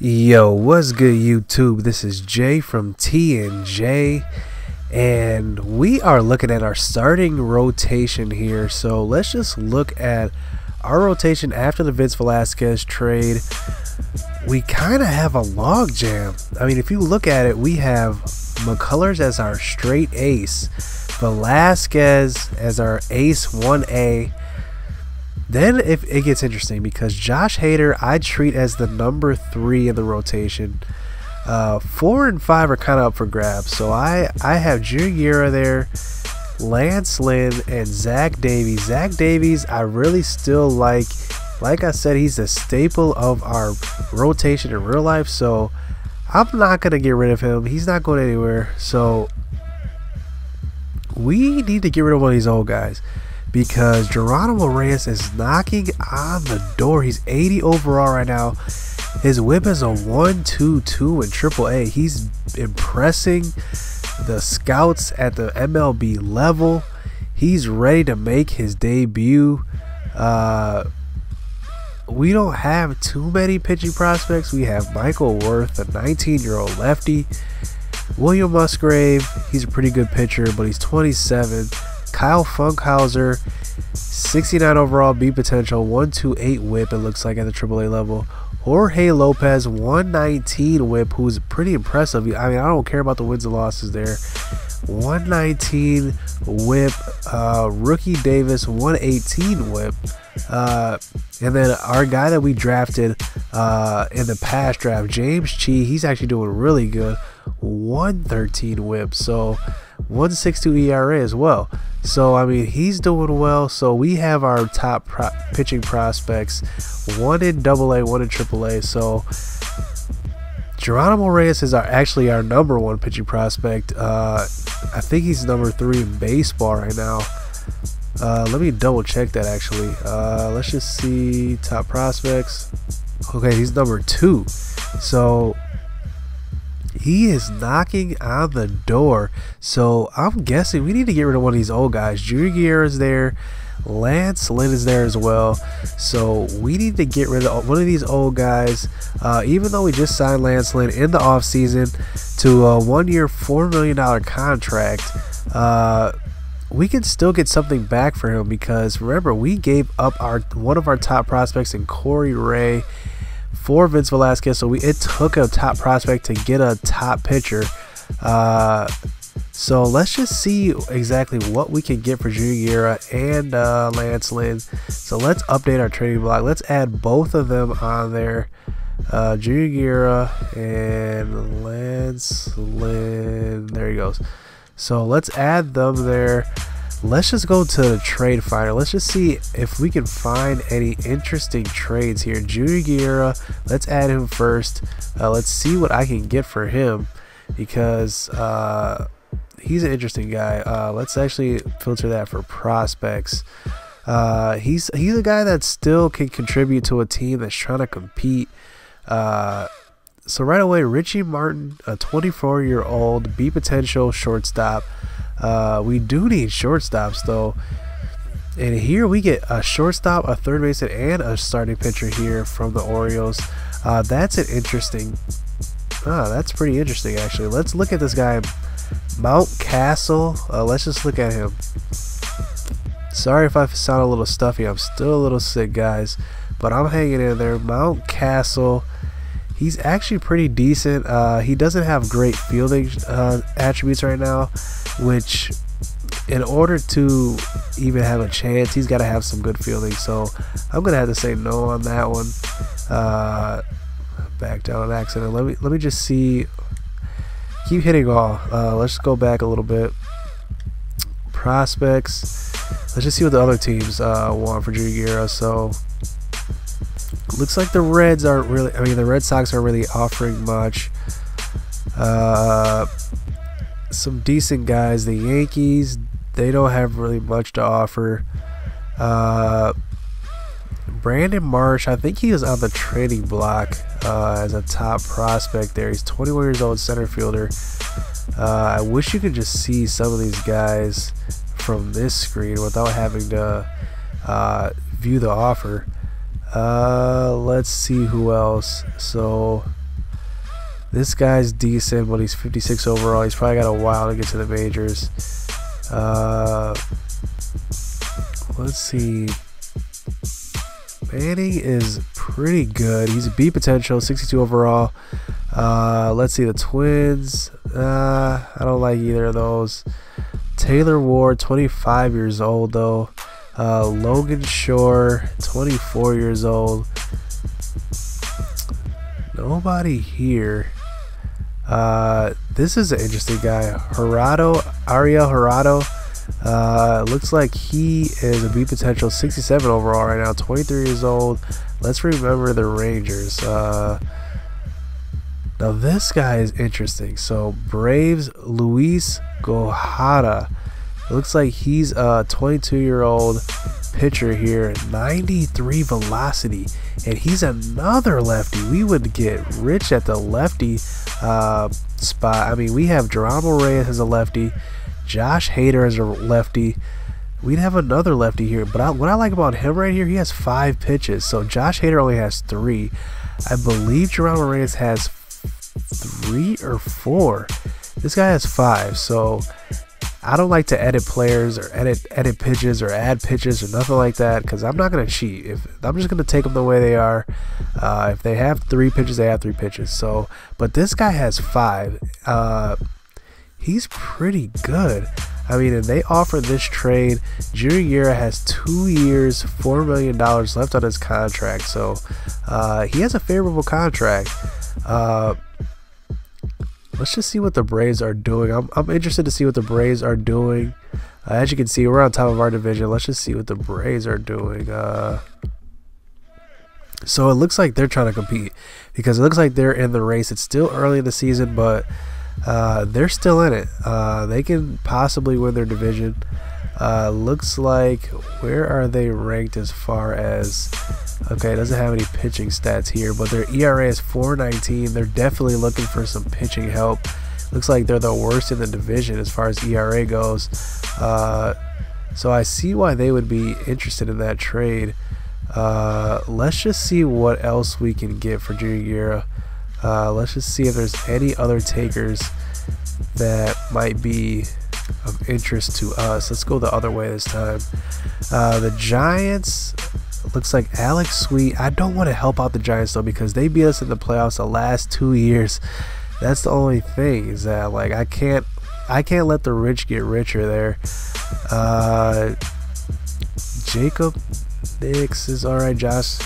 Yo, what's good YouTube? This is Jay from T&J, and we are looking at our starting rotation here. So let's just look at our rotation after the Vince Velasquez trade. We kind of have a log jam. I mean, if you look at it, we have McCullers as our straight ace, Velasquez as our ace 1A. Then if it gets interesting because Josh Hader I treat as the number 3 in the rotation. 4 and 5 are kind of up for grabs. So I have Junior there, Lance Lynn, and Zach Davies. Zach Davies I really still like. Like I said, he's a staple of our rotation in real life. So I'm not going to get rid of him. He's not going anywhere. So we need to get rid of one of these old guys, because Geronimo Reyes is knocking on the door. He's 80 overall right now. His whip is a 1.22 in AAA. He's impressing the scouts at the MLB level. He's ready to make his debut. We don't have too many pitching prospects. We have Michael Worth, a 19-year-old lefty. William Musgrave, he's a pretty good pitcher, but he's 27. Kyle Funkhauser, 69 overall, B potential, 128 whip, it looks like, at the AAA level. Jorge Lopez, 119 whip, who's pretty impressive. I mean, I don't care about the wins and losses there. 119 whip. Rookie Davis, 118 whip. And then our guy that we drafted in the past draft, James Chi, he's actually doing really good. 113 whip. So 1.62 ERA as well. So I mean, he's doing well. So we have our top pitching prospects, one in AA, one in AAA. So Geronimo Reyes is actually our number 1 pitching prospect. I think he's number 3 in baseball right now. Let me double check that actually. Let's just see top prospects. Okay, he's number 2. So he is knocking on the door. So I'm guessing we need to get rid of one of these old guys. Junior is there. Lance Lynn is there as well. So we need to get rid of one of these old guys. Even though we just signed Lance Lynn in the offseason to a 1-year, $4 million contract, we can still get something back for him, because remember, we gave up one of our top prospects in Corey Ray for Vince Velasquez. So it took a top prospect to get a top pitcher. So let's just see exactly what we can get for Junior and Lance Lynn. So let's update our trading block. Let's add both of them on there. Junior and Lance Lynn. There he goes. So let's add them there. Let's just go to the trade finder. Let's just see if we can find any interesting trades here. Junior, let's add him first. Let's see what I can get for him, because he's an interesting guy. Let's actually filter that for prospects. He's a guy that still can contribute to a team that's trying to compete. So right away, Richie Martin, a 24-year-old, B potential shortstop. We do need shortstops though, and here we get a shortstop, a third baseman, and a starting pitcher here from the Orioles. That's an interesting. That's pretty interesting actually. Let's look at this guy, Mount Castle. Let's just look at him. Sorry if I sound a little stuffy. I'm still a little sick, guys, but I'm hanging in there. Mount Castle. He's actually pretty decent. He doesn't have great fielding attributes right now, which in order to even have a chance, he's got to have some good fielding. So I'm gonna have to say no on that one. Back down an accident. Let me just see. Keep hitting all. Let's just go back a little bit. Prospects. Let's just see what the other teams want for Junior. So looks like the Reds aren't really, I mean, the Red Sox aren't really offering much. Some decent guys. The Yankees, they don't have really much to offer. Brandon Marsh, I think he was on the trading block as a top prospect there. He's 21 years old, center fielder. I wish you could just see some of these guys from this screen without having to view the offer. Let's see who else. So This guy's decent, but he's 56 overall. He's probably got a while to get to the majors. Let's see. Manning is pretty good. He's a B potential, 62 overall. Let's see the Twins. I don't like either of those. Taylor Ward, 25 years old though. Logan Shore, 24 years old. Nobody here. This is an interesting guy. Ariel Jurado. Looks like he is a B potential, 67 overall right now, 23 years old. Let's remember the Rangers. Now this guy is interesting. So Braves, Luis Gojada. It looks like he's a 22-year-old pitcher here, 93 velocity, and he's another lefty. We would get rich at the lefty spot. I mean, we have Geronimo Reyes as a lefty, Josh Hader as a lefty. We'd have another lefty here, but what I like about him right here, he has 5 pitches. So Josh Hader only has 3. I believe Geronimo Reyes has 3 or 4. This guy has 5. So I don't like to edit players or edit pitches or add pitches or nothing like that, because I'm not going to cheat. I'm just going to take them the way they are. If they have 3 pitches, they have 3 pitches. So, but this guy has 5. He's pretty good. I mean, and they offer this trade. Junior Guerra has 2 years, $4 million left on his contract. So he has a favorable contract. Let's just see what the Braves are doing. I'm interested to see what the Braves are doing. As you can see, we're on top of our division. Let's just see what the Braves are doing. So it looks like they're trying to compete, because it looks like they're in the race. It's still early in the season, but they're still in it. They can possibly win their division. Looks like, where are they ranked as far as... Okay, it doesn't have any pitching stats here, but their ERA is 4.19. They're definitely looking for some pitching help. Looks like they're the worst in the division as far as ERA goes. So I see why they would be interested in that trade. Let's just see what else we can get for Junior Guerra. Let's just see if there's any other takers that might be of interest to us. Let's go the other way this time. The Giants... Looks like Alex Sweet. I don't want to help out the Giants though, because they beat us in the playoffs the last 2 years. That's the only thing, is that like I can't let the rich get richer there. Jacob Nix is alright. Josh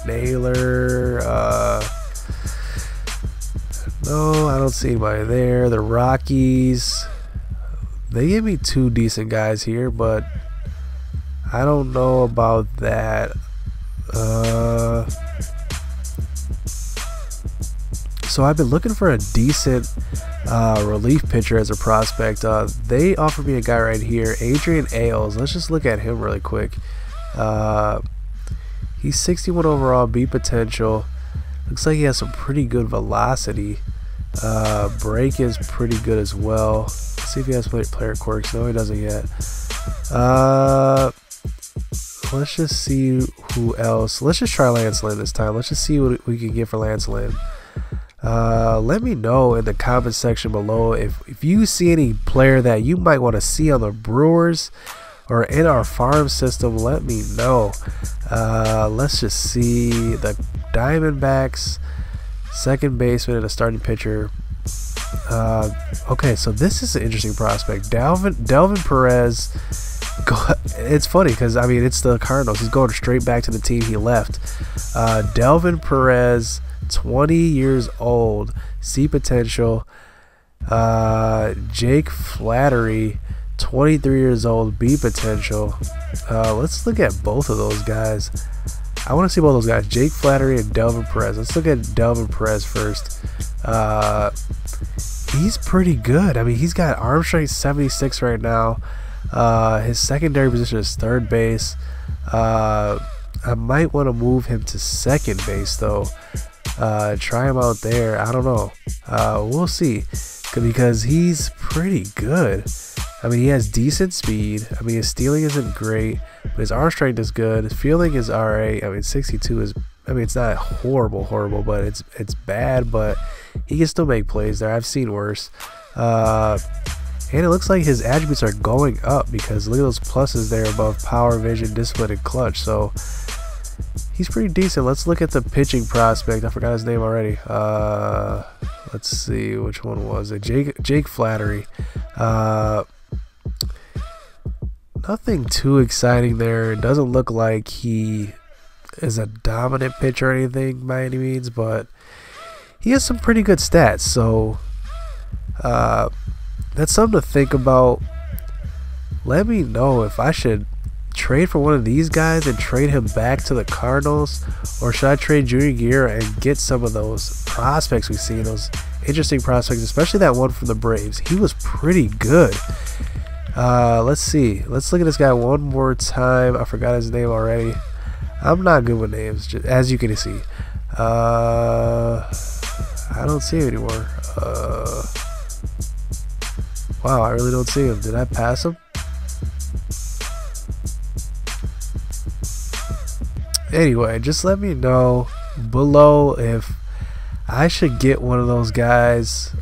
Naylor. No, I don't see anybody there. The Rockies. They give me 2 decent guys here, but I don't know about that. So I've been looking for a decent relief pitcher as a prospect. They offered me a guy right here, Adrian Ailes. Let's just look at him really quick. He's 61 overall, B potential. Looks like he has some pretty good velocity. Break is pretty good as well. Let's see if he has player quirks. No, he doesn't yet. Let's just see who else. Let's just try Lance Lynn this time. Let's just see what we can get for Lance Lynn. Let me know in the comment section below if you see any player that you might want to see on the Brewers or in our farm system. Let me know. Let's just see the Diamondbacks, second baseman and a starting pitcher. Okay, so this is an interesting prospect. Delvin Perez. It's funny because, I mean, it's the Cardinals. He's going straight back to the team he left. Delvin Perez, 20 years old, C potential. Jake Flattery, 23 years old, B potential. Let's look at both of those guys. I want to see both those guys, Jake Flattery and Delvin Perez. Let's look at Delvin Perez first. He's pretty good. I mean, he's got arm strength 76 right now. His secondary position is third base. I might want to move him to second base though. Try him out there. I don't know. We'll see, because he's pretty good. I mean, he has decent speed. I mean, his stealing isn't great, but his arm strength is good. His fielding is alright. I mean, 62 is I mean, it's not horrible, but it's bad, but he can still make plays there. I've seen worse. And it looks like his attributes are going up because look at those pluses there above power, vision, discipline, and clutch. So he's pretty decent. Let's look at the pitching prospect. I forgot his name already. Let's see, which one was it? Jake Flattery. Nothing too exciting there. It doesn't look like he is a dominant pitcher or anything by any means, but he has some pretty good stats. So that's something to think about. Let me know if I should trade for one of these guys and trade him back to the Cardinals, or should I trade Junior Guerra and get some of those prospects we've seen, those interesting prospects, especially that one from the Braves. He was pretty good. Let's see. Let's look at this guy one more time. I forgot his name already. I'm not good with names, just, as you can see. I don't see him anymore. Wow, I really don't see him. Did I pass him? Anyway, just let me know below if I should get one of those guys.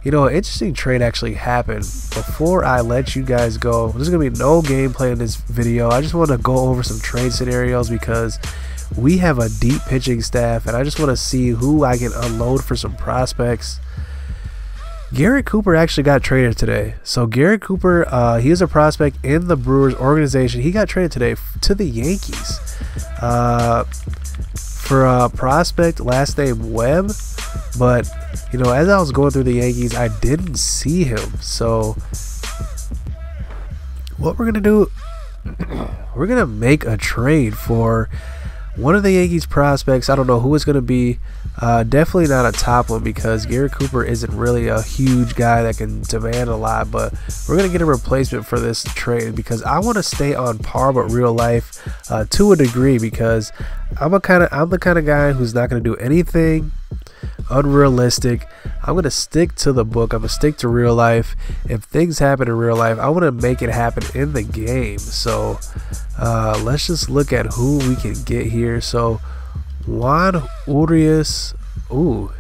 You know, an interesting trade actually happened. Before I let you guys go, there's going to be no gameplay in this video. I just want to go over some trade scenarios because we have a deep pitching staff, and I just want to see who I can unload for some prospects. Garrett Cooper actually got traded today. So Garrett Cooper, he is a prospect in the Brewers organization. He got traded today to the Yankees for a prospect, last name Webb. But, you know, as I was going through the Yankees, I didn't see him. So what we're going to do, we're going to make a trade for one of the Yankees prospects. I don't know who it's going to be. Definitely not a top one because Garrett Cooper isn't really a huge guy that can demand a lot, but we're going to get a replacement for this trade because I want to stay on par with real life to a degree, because I'm the kind of guy who's not going to do anything unrealistic. I'm going to stick to the book. I'm going to stick to real life. If things happen in real life, I want to make it happen in the game. So let's just look at who we can get here. So Juan Urias, ooh,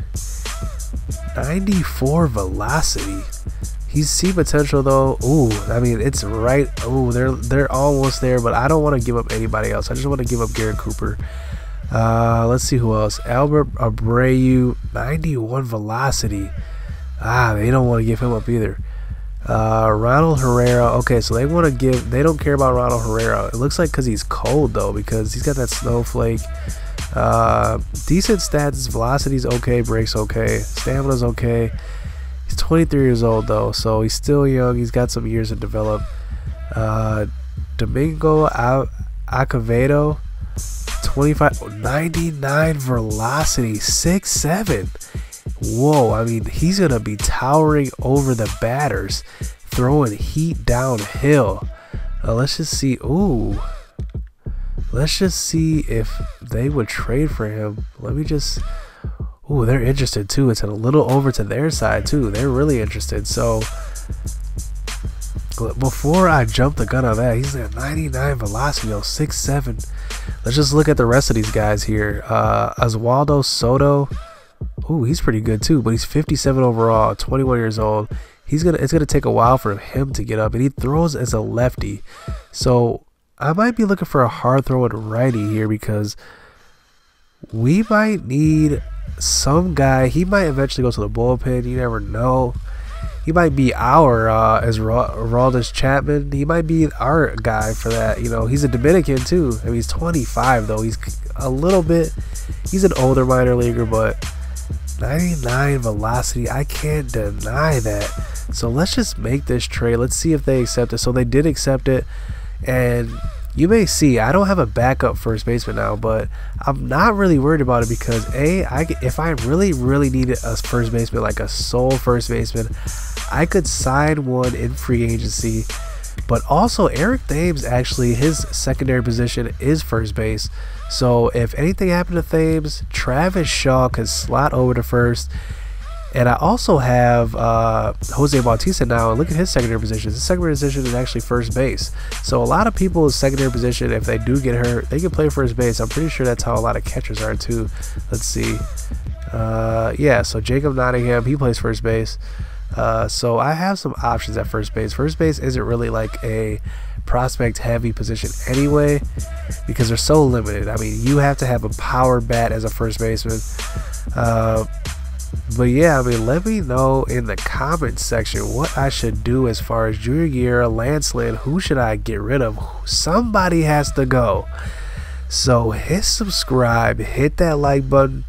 94 velocity. He's C potential though. Ooh, I mean it's right. Ooh, they're almost there, but I don't want to give up anybody else. I just want to give up Garrett Cooper. Let's see who else. Albert Abreu, 91 velocity. They don't want to give him up either. Ronald Herrera. Okay, so they want to give. They don't care about Ronald Herrera. It looks like because he's cold though, because he's got that snowflake. Decent stats. His velocity's okay. Breaks okay. Stamina's okay. He's 23 years old though, so he's still young. He's got some years to develop. Domingo Acevedo, 99 velocity, 6'7". Whoa, I mean, he's going to be towering over the batters, throwing heat downhill. Let's just see. Ooh. Let's just see if they would trade for him. Let me just... Ooh, they're interested too. It's a little over to their side too. They're really interested. So before I jump the gun on that, he's at 99 velocity, 6'7". Let's just look at the rest of these guys here. Oswaldo Soto. Ooh, he's pretty good too, but he's 57 overall, 21 years old. It's gonna take a while for him to get up, and he throws as a lefty. So I might be looking for a hard throwing righty here because we might need some guy. He might eventually go to the bullpen. You never know. He might be our Aroldis Chapman. He might be our guy for that. You know, he's a Dominican too. I mean, he's 25 though. He's a little bit. He's an older minor leaguer, but 99 velocity. I can't deny that. So let's just make this trade. Let's see if they accept it. So they did accept it, and you may see I don't have a backup first baseman now, but I'm not really worried about it because if I really needed a first baseman, like a sole first baseman, I could sign one in free agency. But also Eric Thames, actually his secondary position is first base. So if anything happened to Thames, Travis Shaw could slot over to first, And I also have Jose Bautista now, and look at his secondary position. His secondary position is actually first base. So a lot of people's secondary position, if they do get hurt, they can play first base. I'm pretty sure that's how a lot of catchers are too. Let's see. Yeah, so Jacob Nottingham, he plays first base. So I have some options at first base. First base isn't really like a prospect heavy position anyway, because they're so limited. I mean, you have to have a power bat as a first baseman. But yeah, I mean, let me know in the comments section what I should do as far as junior year, Lance Lynn. Who should I get rid of? Somebody has to go. So hit subscribe, hit that like button.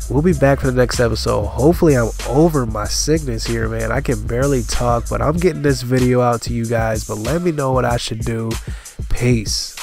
We'll be back for the next episode. Hopefully I'm over my sickness here, man. I can barely talk, but I'm getting this video out to you guys. But let me know what I should do. Peace.